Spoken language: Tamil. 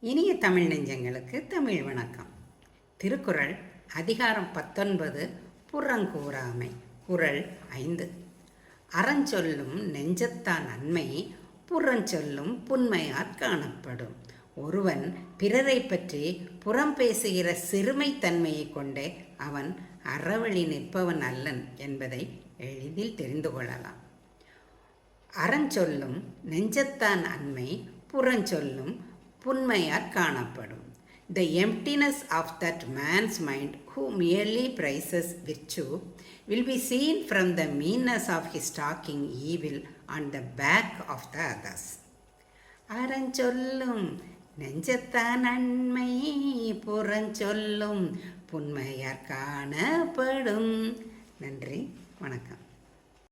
இனிய தமிழ் நெஞ்சங்களுக்கு தமிழ் வணக்கம். திருக்குறள் அதிகாரம் 19 புறங்கூறாமை. குறள் 5. அறஞ்சொல்லும் நெஞ்சத்தான் நன்மை புறஞ்சொல்லும் புன்மையாற் காணப்படும். ஒருவன் பிறரை பற்றி புறம் பேசுகிற சிறுமைத்தன்மையை கொண்டே அவன் அறவழி நிற்பவன் அல்லன் என்பதை எளிதில் தெரிந்து கொள்ளலாம். அறஞ்சொல்லும் நெஞ்சத்தான் நன்மை புறஞ்சொல்லும் புன்மையாற் காணப்படும். The emptiness of that man's mind who merely praises virtue will be seen from the meanness of his talking evil on the back of the others. அறஞ்சொல்லும் நெஞ்சத்தான் நன்மை புறஞ்சொல்லும் புன்மையாற் காணப்படும். நன்றி, வணக்கம்.